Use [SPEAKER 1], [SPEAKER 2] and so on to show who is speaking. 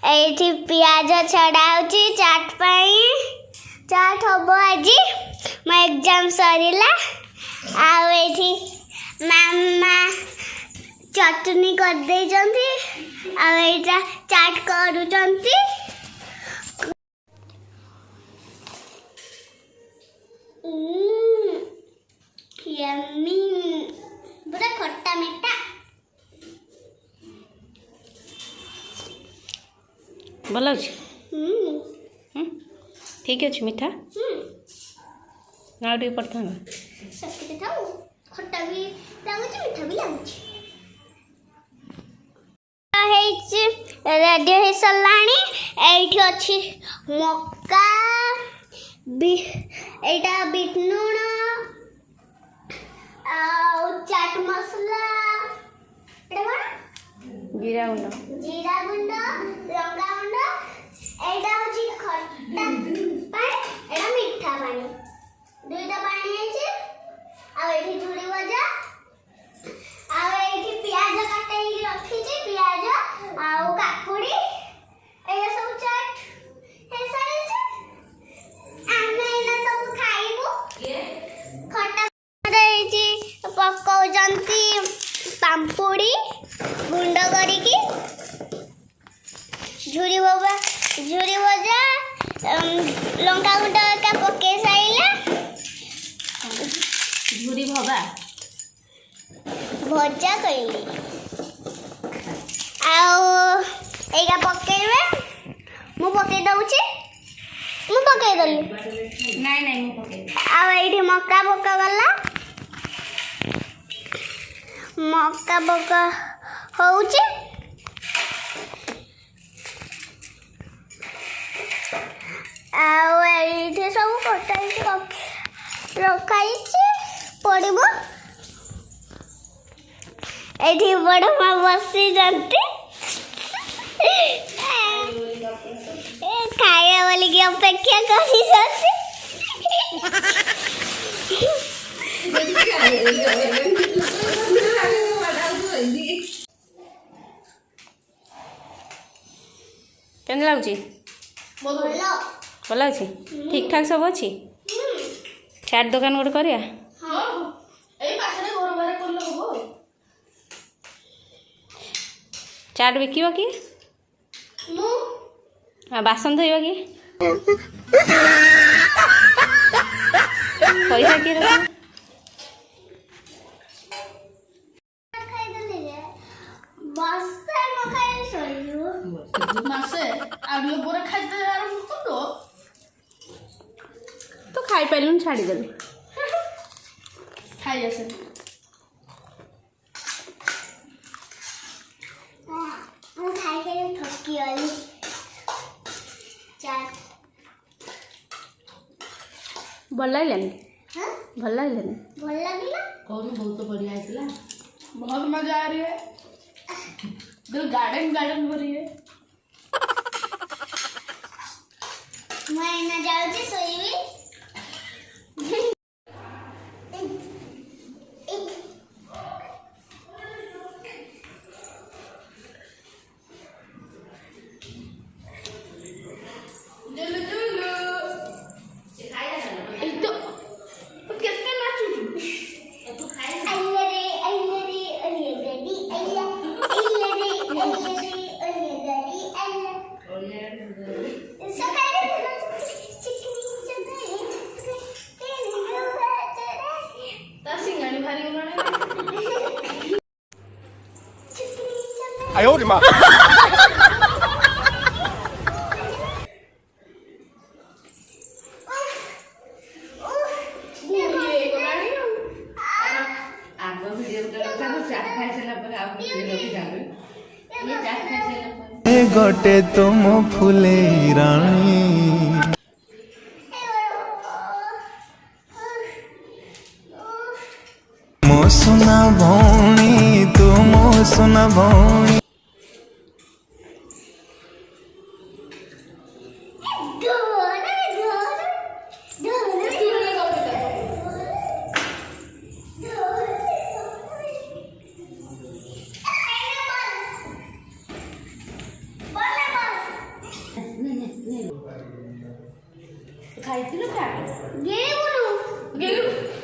[SPEAKER 1] एठी प्याज छड़ा होची चाट पाई चाट हबो आज मो एग्जाम सरीला आ एठी मामा चटनी कर दे जंती आ एटा चाट करू जंती यम्मी पूरा खट्टा मीठा
[SPEAKER 2] भल अच्छे ठीक अच्छे मीठा ना टे पड़ता
[SPEAKER 1] खट्टा भी लागुच मीठा भी लागुच रेडी हो साराणी एठी अच्छी मक्का एटा बीट लूण चाट मसला
[SPEAKER 2] जीरा गुंड
[SPEAKER 1] लंका गुंड एटा होची खट्टा पानी एटा मीठा पानी दुईटा पानी है आ एठी झुड़ी भजा आ एठी प्याज काटई रखी छी प्याज आ काकुड़ी एया सब चाट हे सारे छी आमे एना सब खाइबो खट्टा देइची पक्कौ जंती पांपुड़ी गुंड करिकी झुरी भजा लंका गुंड का पके साइला
[SPEAKER 2] झुरी भबा
[SPEAKER 1] भजा कइली आओ एगा पकेइबे मु पके दउची मु पके दली
[SPEAKER 2] नहीं नहीं मु पके
[SPEAKER 1] आ एठी मक्का पका गला मक्का पका होउची आओ एठी सब कटाई रखाई पड़ब एठी बड़ माँ बसी जाती खाया वाली की अपेक्षा करी जाती
[SPEAKER 2] केन लागुची भल अच्छे ठीक ठाक सब अच्छी चाट दुकान गोटे करिया चाट बिकिब कि बासन धोइब कि पैसा किए रख तो खाई पाइलुन छाड़ीदेलु खाई आसे
[SPEAKER 1] थकी वाली चाट
[SPEAKER 2] भल लगलानी
[SPEAKER 1] भल लगला
[SPEAKER 2] बहुत बढ़िया है बहुत मजा आ रही है दिल गार्डन भरी है
[SPEAKER 1] मैं ना जाऊँ सोईबी
[SPEAKER 3] 哎呦我的妈！
[SPEAKER 4] गोटे तुम फुले रानी मो सुना भौणी तू मो सुना भौणी
[SPEAKER 1] बोले
[SPEAKER 2] ଖାଇଥିଲୁ ଚାଟ
[SPEAKER 1] ଗିଳିବୁନୁ
[SPEAKER 2] ଗିଳିବୁ